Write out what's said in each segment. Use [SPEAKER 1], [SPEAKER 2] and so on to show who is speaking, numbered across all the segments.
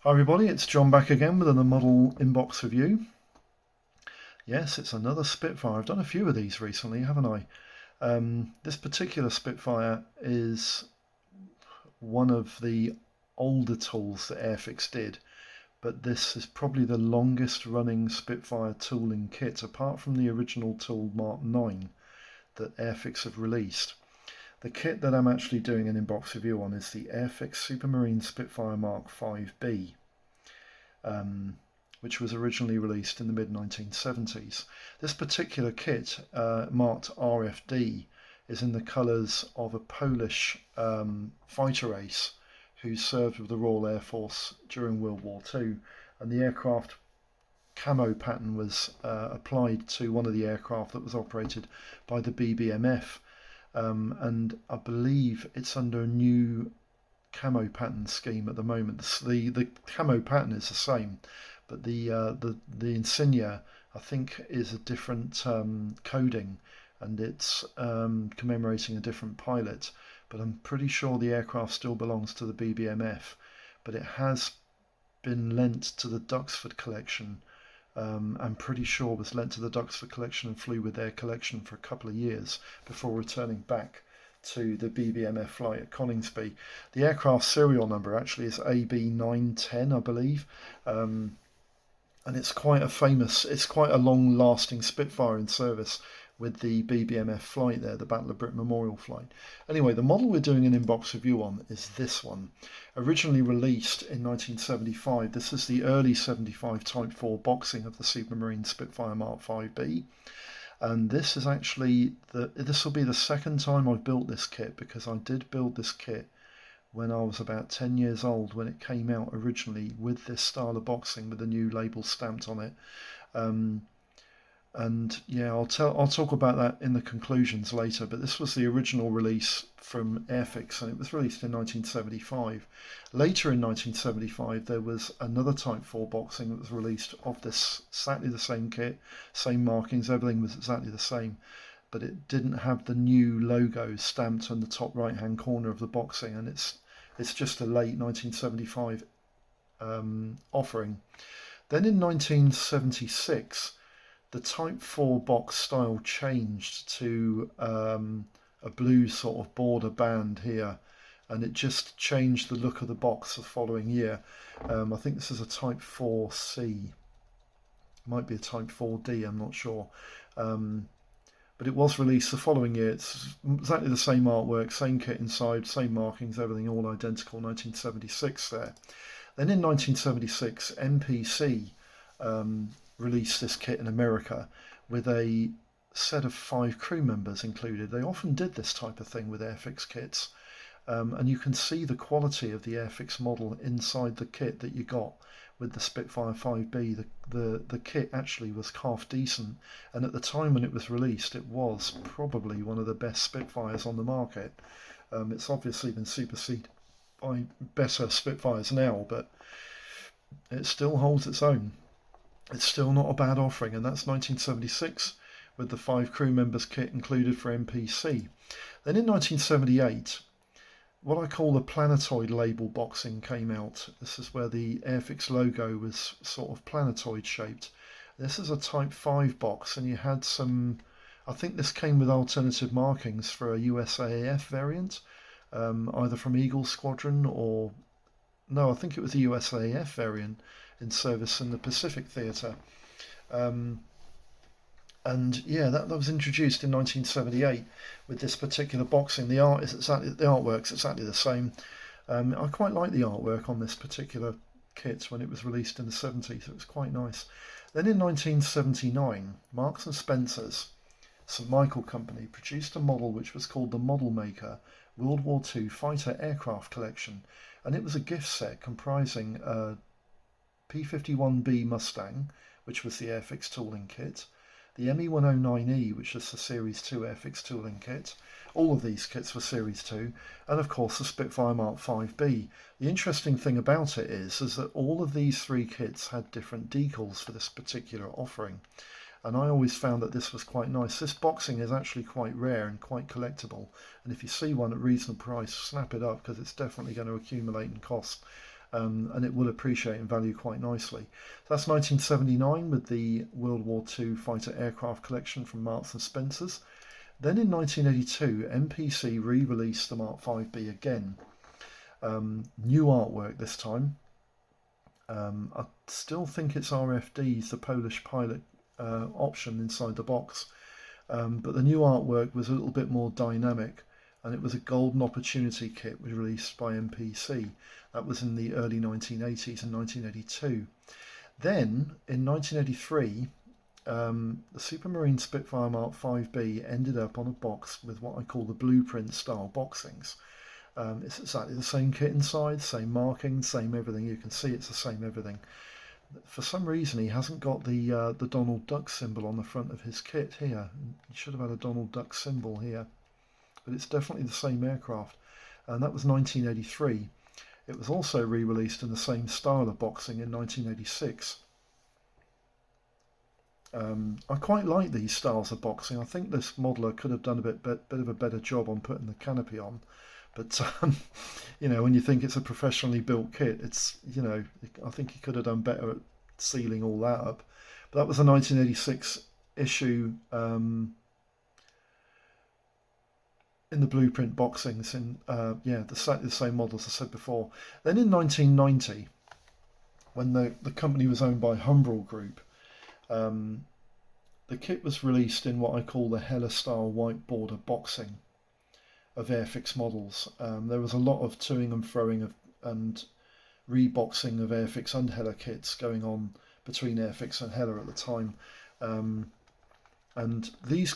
[SPEAKER 1] Hi everybody, it's John back again with another model inbox review. Yes, it's another Spitfire. I've done a few of these recently, haven't I? This particular Spitfire is one of the older tools that Airfix did, but this is probably the longest running Spitfire tooling kit, apart from the original tool Mark 9 that Airfix have released. The kit that I'm actually doing an inbox review on is the Airfix Supermarine Spitfire Mk Vb. Which was originally released in the mid-1970s. This particular kit, marked RFD, is in the colours of a Polish fighter ace who served with the Royal Air Force during World War II, and the aircraft camo pattern was applied to one of the aircraft that was operated by the BBMF, and I believe it's under a new camo pattern scheme at the moment. The camo pattern is the same, but the insignia I think is a different coding, and it's commemorating a different pilot. But I'm pretty sure the aircraft still belongs to the BBMF, but it has been lent to the Duxford collection. I'm pretty sure was lent to the Duxford collection and flew with their collection for a couple of years before returning back to the BBMF flight at Coningsby. The aircraft serial number actually is AB910, I believe, and it's quite a long-lasting Spitfire in service with the BBMF flight there, the Battle of Britain Memorial flight. Anyway, the model we're doing an inbox review on is this one. Originally released in 1975, this is the early 75 Type 4 boxing of the Supermarine Spitfire Mk Vb. And this is actually this will be the second time I've built this kit, because I did build this kit when I was about 10 years old when it came out originally with this style of boxing with the new label stamped on it. And yeah, I'll talk about that in the conclusions later, but this was the original release from Airfix, and it was released in 1975. Later in 1975 there was another Type 4 boxing that was released of this, exactly the same kit, same markings, everything was exactly the same, but it didn't have the new logo stamped on the top right hand corner of the boxing, and it's just a late 1975 offering. Then in 1976 the Type 4 box style changed to a blue sort of border band here, and it just changed the look of the box the following year. I think this is a Type 4C, might be a Type 4D, I'm not sure. But it was released the following year. It's exactly the same artwork, same kit inside, same markings, everything all identical, 1976 there. Then in 1976, MPC released this kit in America with a set of 5 crew members included. They often did this type of thing with Airfix kits, and you can see the quality of the Airfix model inside the kit that you got with the Spitfire 5B. The kit actually was half decent, and at the time when it was released it was probably one of the best Spitfires on the market. It's obviously been superseded by better Spitfires now, but it still holds its own. It's still not a bad offering, and that's 1976 with the 5 crew members kit included for MPC. Then in 1978, what I call the planetoid label boxing came out. This is where the Airfix logo was sort of planetoid shaped. This is a Type 5 box, and you had some, I think this came with alternative markings for a USAF variant, either from Eagle Squadron or, no, I think it was a USAF variant in service in the Pacific Theatre. And yeah, that was introduced in 1978 with this particular boxing. The artwork's exactly the same. I quite like the artwork on this particular kit when it was released in the 70s. It was quite nice. Then in 1979, Marks and Spencer's St Michael Company produced a model which was called the Modelmaker World War II Fighter Aircraft Collection, and it was a gift set comprising a P-51B Mustang, which was the Airfix tooling kit, the ME-109E, which is the Series 2 Airfix tooling kit. All of these kits were Series 2, and of course the Spitfire Mk Vb. The interesting thing about it is that all of these 3 kits had different decals for this particular offering, and I always found that this was quite nice. This boxing is actually quite rare and quite collectible, and if you see one at reasonable price, snap it up, because it's definitely going to accumulate in cost. and it will appreciate in value quite nicely. So that's 1979 with the World War II fighter aircraft collection from Marks and Spencer's. Then in 1982, MPC re-released the Mark 5B again. New artwork this time. I still think it's RFDs, the Polish pilot option inside the box. But the new artwork was a little bit more dynamic, and it was a golden opportunity kit was released by MPC. That was in the early 1980s and 1982. Then in 1983, the Supermarine Spitfire Mark 5B ended up on a box with what I call the blueprint style boxings. It's exactly the same kit inside, same marking, same everything. You can see it's the same everything. For some reason, he hasn't got the Donald Duck symbol on the front of his kit here. He should have had a Donald Duck symbol here, but it's definitely the same aircraft. And that was 1983. It was also re-released in the same style of boxing in 1986. I quite like these styles of boxing. I think this modeler could have done a bit of a better job on putting the canopy on. But you know, when you think it's a professionally built kit, it's, you know, I think he could have done better at sealing all that up. But that was a 1986 issue in the blueprint boxings, in yeah, the same models I said before. Then in 1990, when the company was owned by Humbrol Group, the kit was released in what I call the Hella style white border boxing of Airfix models. There was a lot of toing and froing and reboxing of Airfix and Hella kits going on between Airfix and Hella at the time, and these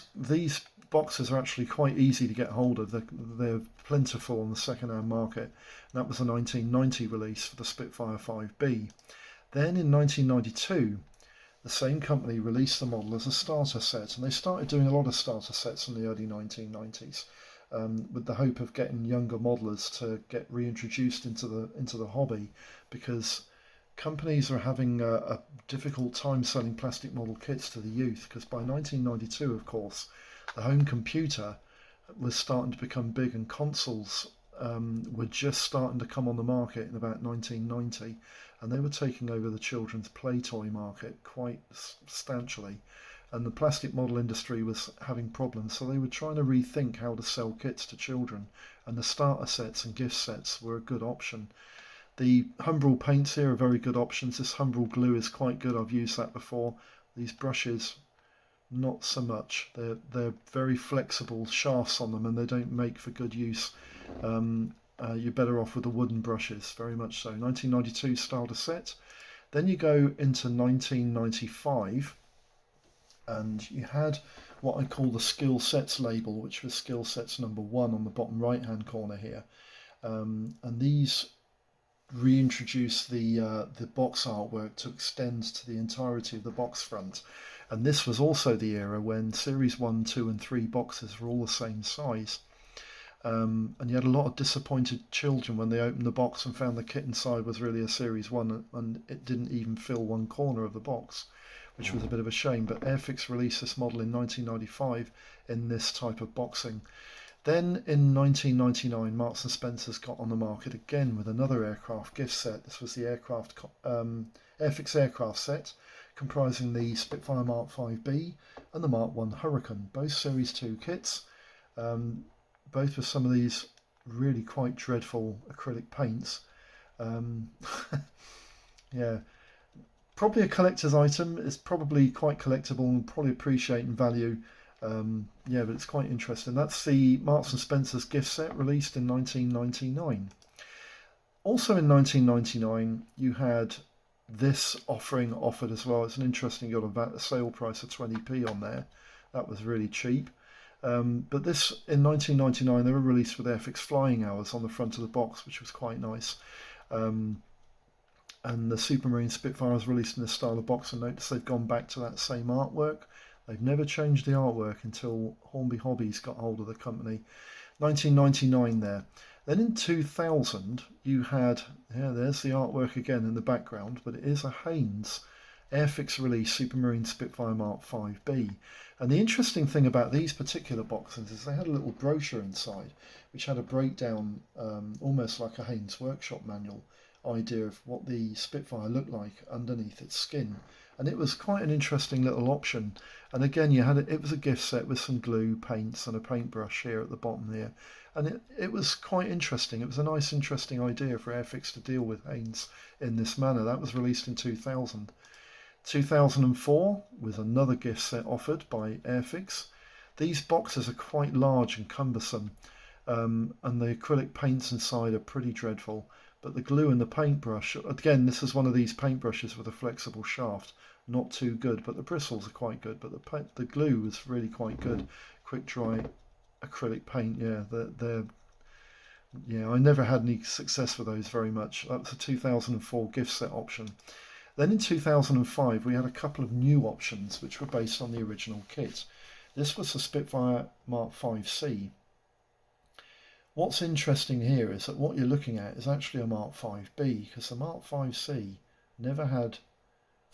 [SPEAKER 1] boxes are actually quite easy to get hold of. They're plentiful on the second-hand market. And that was a 1990 release for the Spitfire 5B. Then in 1992, the same company released the model as a starter set, and they started doing a lot of starter sets in the early 1990s. With the hope of getting younger modelers to get reintroduced into the hobby, because companies are having a difficult time selling plastic model kits to the youth, because by 1992, of course, the home computer was starting to become big, and consoles were just starting to come on the market in about 1990, and they were taking over the children's play toy market quite substantially. And the plastic model industry was having problems, so they were trying to rethink how to sell kits to children, and the starter sets and gift sets were a good option. The Humbrol paints here are very good options. This Humbrol glue is quite good, I've used that before. These brushes, not so much. They're very flexible shafts on them, and they don't make for good use. You're better off with the wooden brushes, very much so. 1992 starter set. Then you go into 1995, and you had what I call the skill sets label, which was skill sets number 1 on the bottom right hand corner here, and these reintroduce the box artwork to extend to the entirety of the box front. And this was also the era when series 1, 2 and 3 boxes were all the same size, and you had a lot of disappointed children when they opened the box and found the kit inside was really a series 1, and it didn't even fill one corner of the box, which was a bit of a shame. But Airfix released this model in 1995 in this type of boxing. Then in 1999, Marks and Spencer's got on the market again with another aircraft gift set. This was the Airfix aircraft set, comprising the Spitfire Mark 5B and the Mark 1 Hurricane, both Series 2 kits, both with some of these really quite dreadful acrylic paints. Yeah. Probably a collector's item. It's probably quite collectible and probably appreciate in value. Yeah, but it's quite interesting. That's the Marks and Spencer's gift set released in 1999. Also in 1999, you had this offering offered as well. It's an interesting, you got a sale price of 20p on there. That was really cheap. But this, in 1999, they were released with Airfix flying hours on the front of the box, which was quite nice. And the Supermarine Spitfire was released in this style of box, and notice they've gone back to that same artwork. They've never changed the artwork until Hornby Hobbies got hold of the company. 1999 there. Then in 2000 you had, yeah, there's the artwork again in the background, but it is a Haynes Airfix released Supermarine Spitfire Mk Vb. And the interesting thing about these particular boxes is they had a little brochure inside, which had a breakdown, almost like a Haynes Workshop manual, idea of what the Spitfire looked like underneath its skin. And it was quite an interesting little option. And again, it was a gift set with some glue, paints, and a paintbrush here at the bottom here. And it was quite interesting. It was a nice, interesting idea for Airfix to deal with Haynes in this manner. That was released in 2000. 2004 was another gift set offered by Airfix. These boxes are quite large and cumbersome, and the acrylic paints inside are pretty dreadful. But the glue and the paintbrush, again, this is one of these paintbrushes with a flexible shaft, not too good, but the bristles are quite good. But the glue was really quite good. Quick dry acrylic paint, yeah, I never had any success with those very much. That was a 2004 gift set option. Then in 2005 we had a couple of new options which were based on the original kit. This was the Spitfire Mk-Vc. What's interesting here is that what you're looking at is actually a Mk-Vb, because the Mk-Vc never had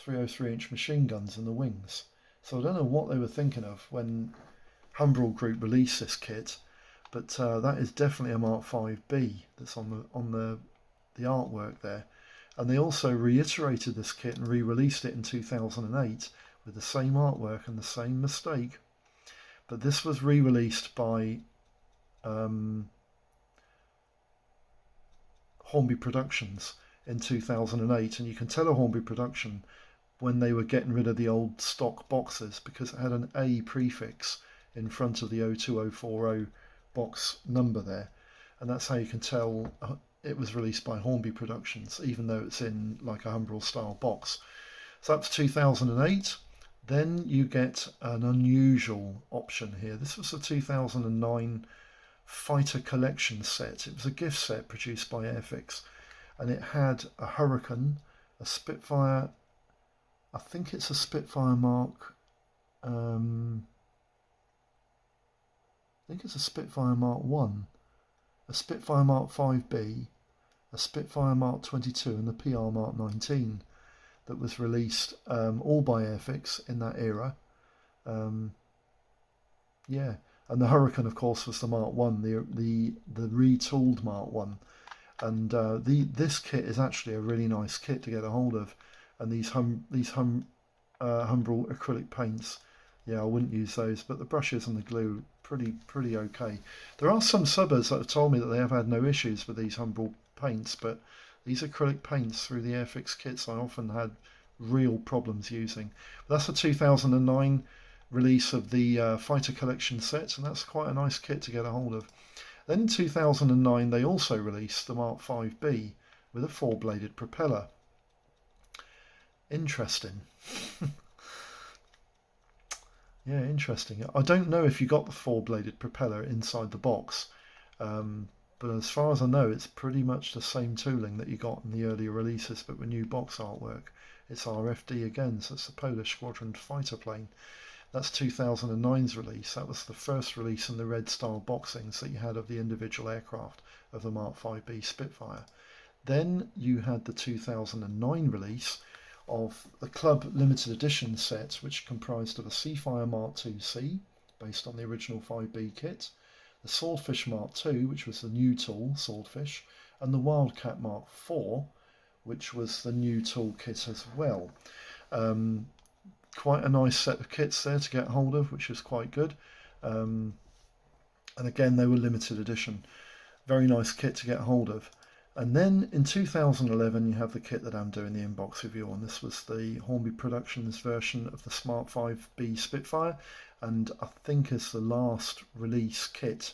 [SPEAKER 1] 303-inch machine guns in the wings. So I don't know what they were thinking of when Humbrol Group released this kit, but that is definitely a Mk-Vb that's on the artwork there. And they also reiterated this kit and re-released it in 2008 with the same artwork and the same mistake. But this was re-released by Hornby Productions in 2008, and you can tell a Hornby production when they were getting rid of the old stock boxes because it had an A prefix in front of the 02040 box number there, and that's how you can tell it was released by Hornby Productions, even though it's in like a Humbrol style box. So that's 2008. Then you get an unusual option here. This was a 2009 Fighter Collection set. It was a gift set produced by Airfix, and it had a Hurricane, a Spitfire, I think it's a Spitfire Mark, I think it's a Spitfire Mark 1, a Spitfire Mk-Vb, a Spitfire Mark 22, and the PR Mark 19 that was released all by Airfix in that era. Yeah, and the Hurricane, of course, was the Mark 1, the retooled Mark 1. And this kit is actually a really nice kit to get a hold of. And these Humbrol acrylic paints, yeah, I wouldn't use those, but the brushes and the glue, pretty okay. There are some subbers that have told me that they have had no issues with these Humbrol paints, but these acrylic paints through the Airfix kits I often had real problems using. But that's a 2009 release of the Fighter Collection set, and that's quite a nice kit to get a hold of. Then in 2009 they also released the Mk-Vb with a 4-bladed propeller. Interesting. Yeah, interesting. I don't know if you got the 4-bladed propeller inside the box, but as far as I know it's pretty much the same tooling that you got in the earlier releases but with new box artwork. It's RFD again, so it's the Polish Squadron fighter plane. That's 2009's release. That was the first release in the red style boxings that you had of the individual aircraft of the Mk-Vb Spitfire. Then you had the 2009 release of the Club Limited Edition set, which comprised of a Seafire Mark II-C, based on the original 5B kit, the Swordfish Mark II, which was the new tool, Swordfish, and the Wildcat Mark IV, which was the new tool kit as well. Quite a nice set of kits there to get hold of, which was quite good. And again, they were limited edition. Very nice kit to get hold of. And then in 2011 you have the kit that I'm doing the inbox review on. This was the Hornby Productions version of the Smart 5B Spitfire, and I think is the last release kit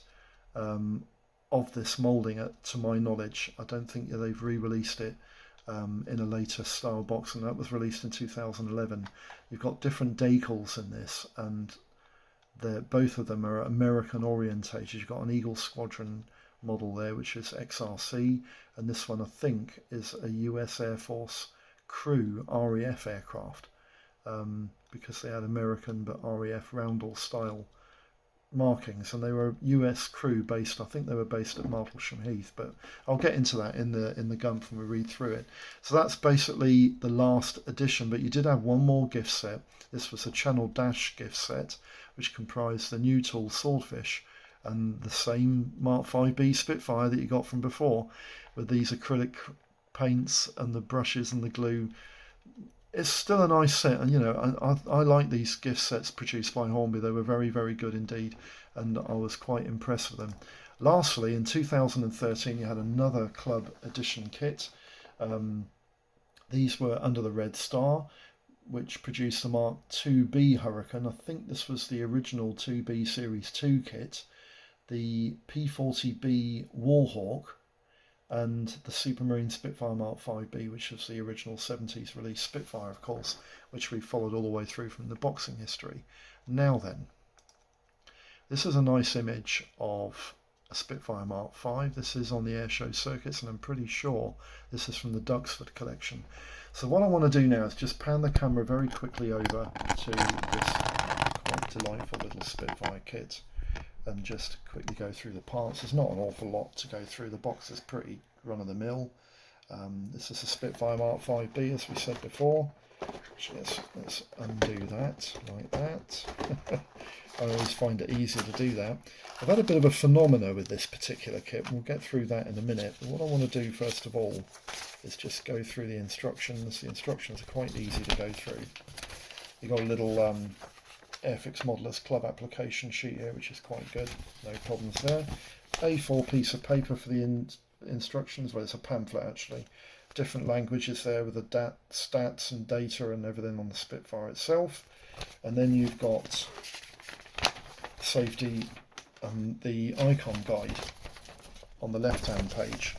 [SPEAKER 1] of this moulding to my knowledge. I don't think they've re-released it in a later style box, and that was released in 2011. You've got different decals in this, and both of them are American orientated. You've got an Eagle Squadron model there, which is XRC, and this one I think is a US Air Force crew RAF aircraft, because they had American but RAF roundel style markings, and they were US crew based. I think they were based at Martlesham Heath, but I'll get into that in the Gump when we read through it. So that's basically the last edition, but you did have one more gift set. This was a Channel Dash gift set, which comprised the new tool Swordfish and the same Mark Vb Spitfire that you got from before, with these acrylic paints and the brushes and the glue. It's still a nice set, and you know, I like these gift sets produced by Hornby. They were very, very good indeed, and I was quite impressed with them. Lastly, in 2013, you had another club edition kit. These were under the Red Star, which produced the Mark 2B Hurricane. I think this was the original 2B Series 2 kit, the P40B Warhawk, and the Supermarine Spitfire Mark 5B, which was the original 70s release Spitfire, of course, which we followed all the way through from the boxing history. Now then, this is a nice image of a Spitfire Mark 5. This is on the airshow circuits, and I'm pretty sure this is from the Duxford collection. So what I want to do now is just pan the camera very quickly over to this quite delightful little Spitfire kit, and just quickly go through the parts. There's not an awful lot to go through. The box is pretty run-of-the-mill. This is a Spitfire Mark 5B, as we said before. Let's undo that, like that. I always find it easier to do that. I've had a bit of a phenomena with this particular kit. We'll get through that in a minute. But what I want to do first of all is just go through the instructions. The instructions are quite easy to go through. You've got a little Airfix Modelers Club application sheet here, which is quite good, no problems there. A4 piece of paper for the instructions, well, it's a pamphlet actually. Different languages there with the stats and data and everything on the Spitfire itself. And then you've got safety and the icon guide on the left hand page.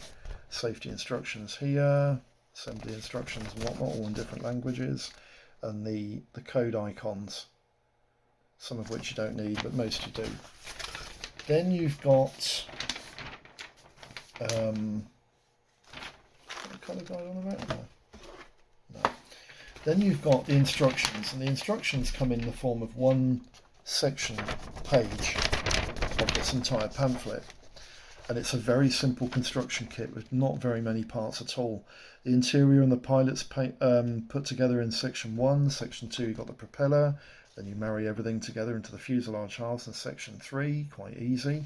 [SPEAKER 1] Safety instructions here, assembly instructions and whatnot, all in different languages, and the code icons, some of which you don't need, but most you do. Then you've got colour guide on the back? No. Then you've got the instructions, and the instructions come in the form of one section page of this entire pamphlet. And it's a very simple construction kit with not very many parts at all. The interior and the pilot's put together in section 1. Section 2, you've got the propeller. Then you marry everything together into the fuselage halves in section 3, quite easy.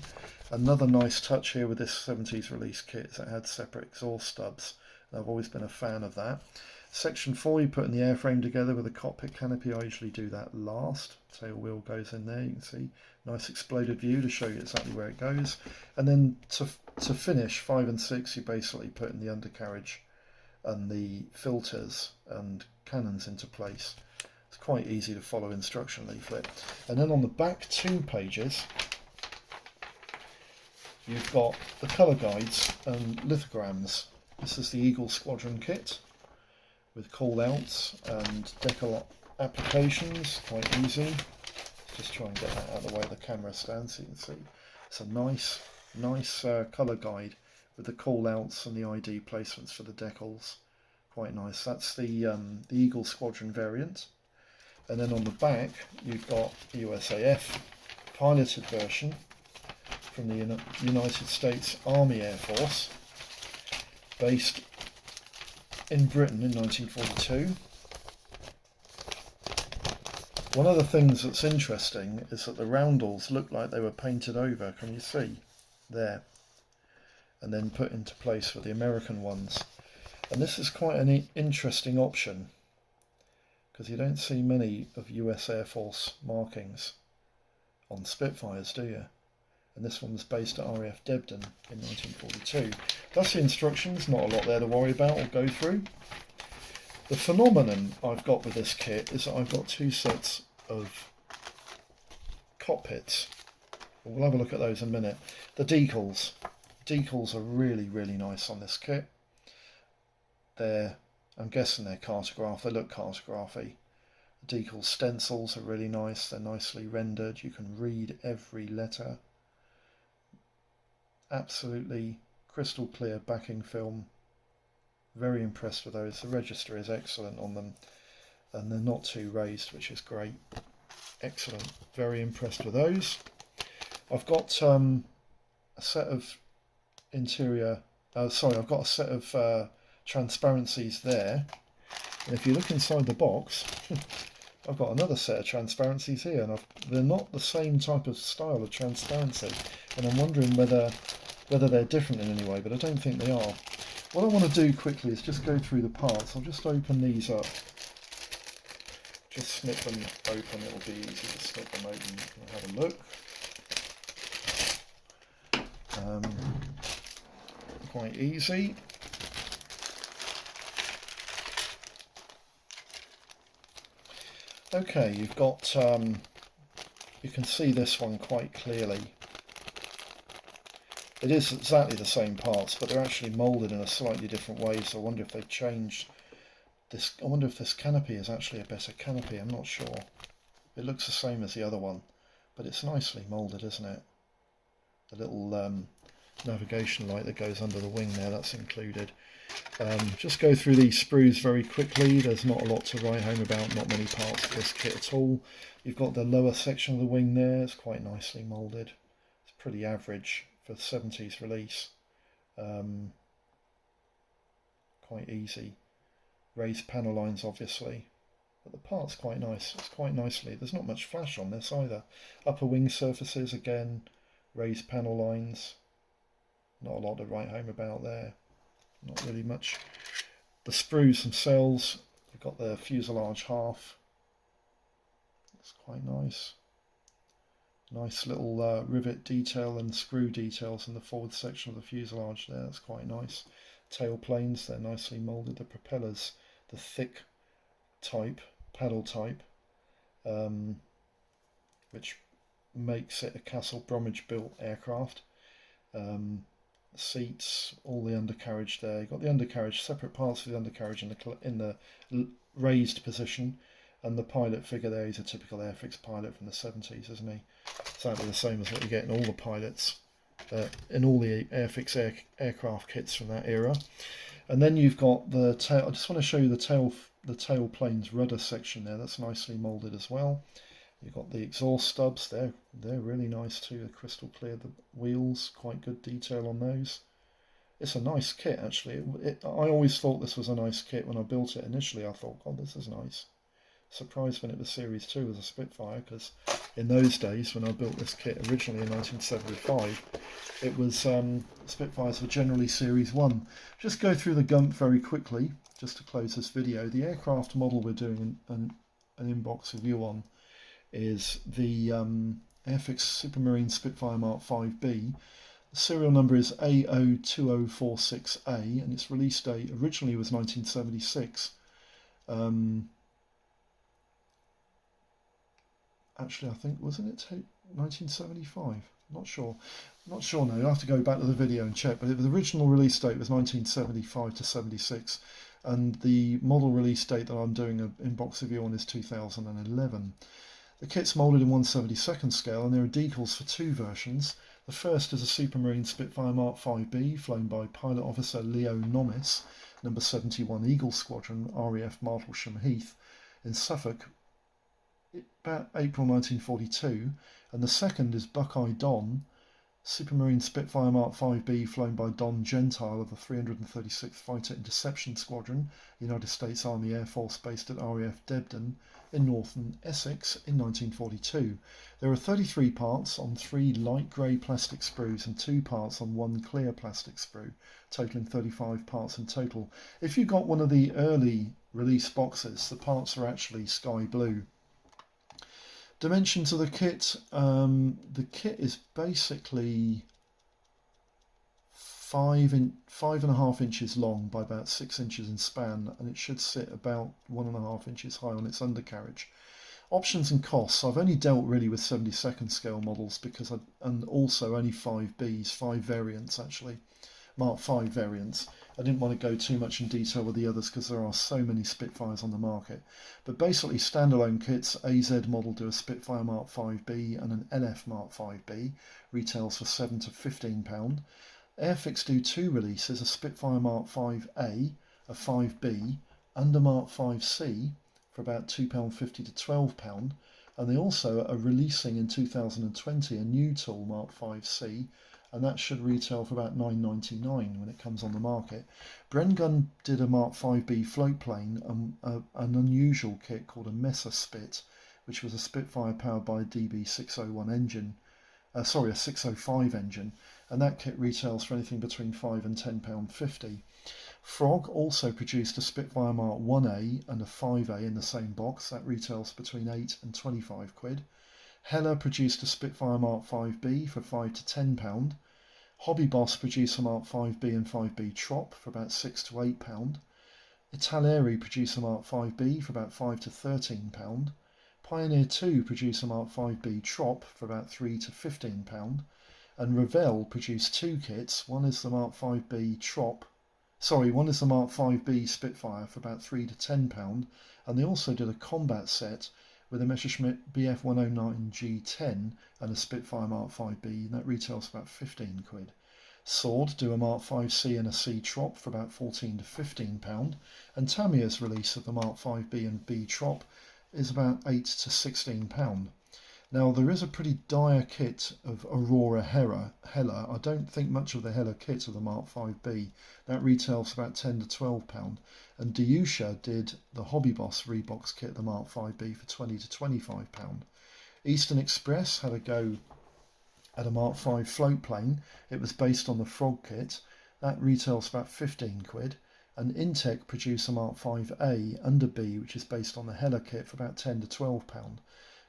[SPEAKER 1] Another nice touch here with this 70s release kit is it had separate exhaust stubs. And I've always been a fan of that. Section 4, you put in the airframe together with the cockpit canopy. I usually do that last. Tail wheel goes in there, you can see. Nice exploded view to show you exactly where it goes. And then to finish, 5 and 6, you basically put in the undercarriage and the filters and cannons into place. It's quite easy to follow instruction leaflet. And then on the back 2 pages, you've got the colour guides and lithograms. This is the Eagle Squadron kit with call-outs and decal applications, quite easy. Just try and get that out of the way the camera stands so you can see. It's a nice colour guide with the call-outs and the ID placements for the decals. Quite nice. That's the Eagle Squadron variant. And then on the back, you've got the USAF piloted version from the United States Army Air Force, based in Britain in 1942. One of the things that's interesting is that the roundels look like they were painted over, can you see? There. And then put into place for the American ones. And this is quite an interesting option, because you don't see many of US Air Force markings on Spitfires, do you? And this one was based at RAF Debden in 1942. That's the instructions, not a lot there to worry about or go through. The phenomenon I've got with this kit is that I've got 2 sets of cockpits. We'll have a look at those in a minute. The decals. Decals are really, really nice on this kit. I'm guessing they're cartograph. They look cartography. The decal stencils are really nice. They're nicely rendered. You can read every letter. Absolutely crystal clear backing film. Very impressed with those. The register is excellent on them, and they're not too raised, which is great. Excellent. Very impressed with those. I've got a set of I've got a set of transparencies there. And if you look inside the box, I've got another set of transparencies here, and they're not the same type of style of transparency. And I'm wondering whether they're different in any way, but I don't think they are. What I want to do quickly is just go through the parts. I'll just open these up. Just snip them open, it'll be easy to snip them open and have a look. Quite easy. Okay, you've got, you can see this one quite clearly. It is exactly the same parts, but they're actually moulded in a slightly different way, so I wonder if they've changed this. I wonder if this canopy is actually a better canopy, I'm not sure. It looks the same as the other one, but it's nicely moulded, isn't it? The little navigation light that goes under the wing there, that's included. Just go through these sprues very quickly. There's not a lot to write home about, not many parts of this kit at all. You've got the lower section of the wing there, it's quite nicely moulded. It's pretty average for the 70s release. Quite easy. Raised panel lines obviously, but the part's quite nice. It's quite nicely. There's not much flash on this either. Upper wing surfaces again, raised panel lines. Not a lot to write home about there. Not really much. The sprues themselves, they've got the fuselage half. It's quite nice. Nice little rivet detail and screw details in the forward section of the fuselage there. That's quite nice. Tail planes, they're nicely moulded. The propellers, the thick type, paddle type, which makes it a Castle Bromwich built aircraft. Seats, all the undercarriage there. You've got the undercarriage, separate parts for the undercarriage in the raised position, and the pilot figure there is a typical Airfix pilot from the 70s, isn't he? Exactly the same as what you get in all the pilots, in all the Airfix aircraft kits from that era. And then you've got the tail. I just want to show you the tail plane's rudder section there. That's nicely moulded as well. You've got the exhaust stubs, they're really nice too, they're crystal clear. The wheels, quite good detail on those. It's a nice kit actually. I always thought this was a nice kit when I built it initially. I thought, oh, this is nice. Surprised when it was Series 2 as a Spitfire, because in those days when I built this kit originally in 1975, it was Spitfires were generally Series 1. Just go through the gump very quickly, just to close this video. The aircraft model we're doing an in-box review on is the Airfix Supermarine Spitfire Mk-Vb. The serial number is A02046A and its release date originally was 1976. Actually, I think, wasn't it 1975? Not sure now, you'll have to go back to the video and check, but the original release date was 1975 to 76, and the model release date that I'm doing an in-box review on is 2011. The kit's moulded in 1/72nd scale, and there are decals for two versions. The first is a Supermarine Spitfire Mk-Vb flown by Pilot Officer Leo Nomis, number 71 Eagle Squadron, RAF Martlesham Heath in Suffolk, about April 1942, and the second is Buckeye Don, Supermarine Spitfire Mk-Vb flown by Don Gentile of the 336th Fighter Interception Squadron, United States Army Air Force based at RAF Debden in northern Essex in 1942. There are 33 parts on 3 light grey plastic sprues and 2 parts on 1 clear plastic sprue, totaling 35 parts in total. If you got one of the early release boxes, the parts are actually sky blue. Dimensions of the kit is basically 5.5 inches long by about 6 inches in span, and it should sit about 1.5 inches high on its undercarriage. Options and costs. I've only dealt really with 72nd scale models and also only 5Bs, 5 variants actually, Mark 5 variants. I didn't want to go too much in detail with the others because there are so many Spitfires on the market. But basically standalone kits, AZ model do a Spitfire Mk-Vb and an LF Mk-Vb, retails for £7 to £15. Airfix do 2 releases, a Spitfire Mk-5A, a 5B, and a Mk-5C for about £2.50 to £12. And they also are releasing in 2020 a new tool, Mark 5C, and that should retail for about $9.99 when it comes on the market. Brengun did a Mark 5B float plane, an unusual kit called a Mesa Spit, which was a Spitfire powered by a DB601 engine, a 605 engine, and that kit retails for anything between £5 and £10.50. Frog also produced a Spitfire Mark 1A and a 5A in the same box. That retails between 8 and 25 quid. Hella produced a Spitfire Mark 5B for £5 to £10. Hobby Boss produced a Mark 5B and 5B Trop for about £6 to £8. Italeri produced a Mark 5B for about £5 to £13. Pioneer 2 produced a Mark 5B Trop for about £3 to £15. And Revell produced two kits. One is the Mark 5B Trop. One is the Mark 5B Spitfire for about £3 to £10, and they also did a combat set with a Messerschmitt Bf 109G10 and a Spitfire Mark 5B, and that retails for about 15 quid. Sword do a Mark 5C and a C Trop for about £14 to £15, and Tamiya's release of the Mark 5B and B Trop is about £8 to £16. Now, there is a pretty dire kit of Aurora Hella. I don't think much of the Hella kit of the Mark 5B. That retails about £10 to £12. And Dyusha did the Hobby Boss Rebox kit, the Mark 5B, for £20 to £25. Eastern Express had a go at a Mark 5 float plane. It was based on the Frog kit. That retails about 15 quid. And Intec produced a Mark 5A under B, which is based on the Hella kit, for about £10 to £12.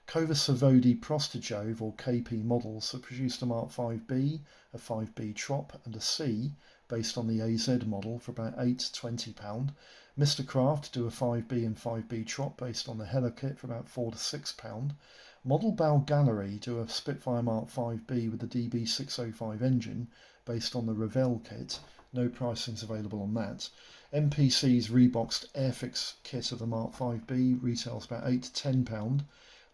[SPEAKER 1] Kova Savodi Prostojove, or KP models, have produced a Mark 5B, a 5B Trop and a C based on the AZ model for about £8 to £20. Mr. Craft do a 5B and 5B Trop based on the Hella kit for about £4 to £6. Model Bow Gallery do a Spitfire Mark 5B with the DB605 engine based on the Revell kit. No pricings available on that. MPC's reboxed Airfix kit of the Mark 5B retails about £8 to £10.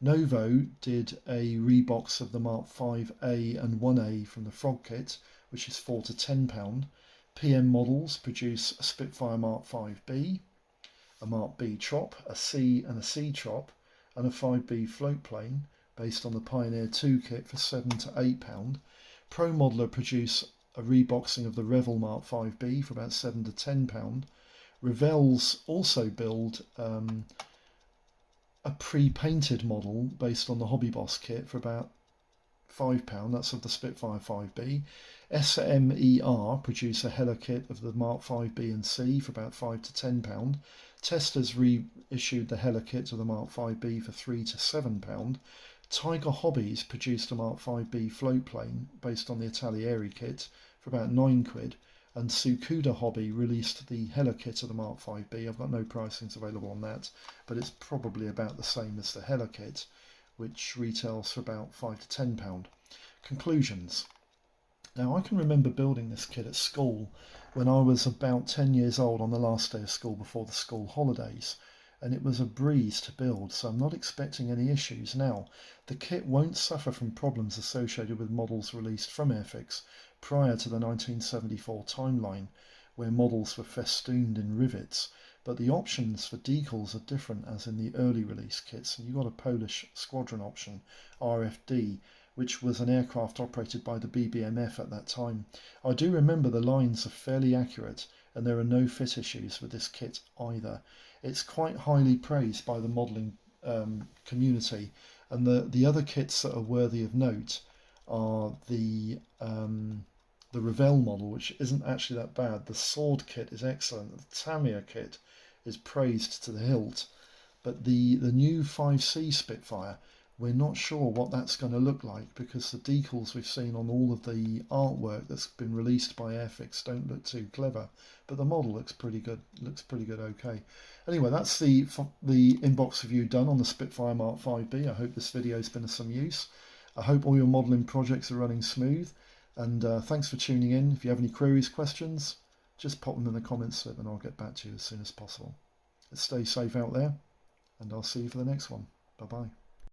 [SPEAKER 1] Novo did a rebox of the Mark 5A and 1A from the Frog kit, which is £4 to £10. PM Models produce a Spitfire Mark 5B, a Mark B Trop, a C and a C Trop, and a 5B float plane based on the Pioneer 2 kit for £7 to £8. Pro Modeler produce a reboxing of the Revell Mark 5B for about £7 to £10. Revell's also build a pre-painted model based on the Hobby Boss kit for about £5. That's of the Spitfire 5B. SMER produce a Hella kit of the Mark 5B and C for about £5 to £10. Testers reissued the Hella kit of the Mark 5B for £3 to £7. Tiger Hobbies produced a Mark 5B float plane based on the Italeri kit for about 9 quid. And Tsukuda Hobby released the Hella kit of the Mark 5B. I've got no pricings available on that, but it's probably about the same as the Hella kit, which retails for about £5 to £10. Conclusions. Now, I can remember building this kit at school when I was about 10 years old on the last day of school before the school holidays, and it was a breeze to build, so I'm not expecting any issues. Now, the kit won't suffer from problems associated with models released from Airfix prior to the 1974 timeline, where models were festooned in rivets, but the options for decals are different as in the early release kits, and you've got a Polish squadron option, RFD, which was an aircraft operated by the BBMF at that time. I do remember the lines are fairly accurate, and there are no fit issues with this kit either. It's quite highly praised by the modelling community, and the other kits that are worthy of note are the Revell model, which isn't actually that bad. The Sword kit is excellent. The Tamiya kit is praised to the hilt, but the new 5C Spitfire, we're not sure what that's going to look like because the decals we've seen on all of the artwork that's been released by Airfix don't look too clever, but the model looks pretty good. Okay. Anyway, that's the inbox review done on the Spitfire Mark 5B. I hope this video has been of some use. I hope all your modelling projects are running smooth, and thanks for tuning in. If you have any queries, questions, just pop them in the comments slip and I'll get back to you as soon as possible. Stay safe out there, and I'll see you for the next one. Bye bye.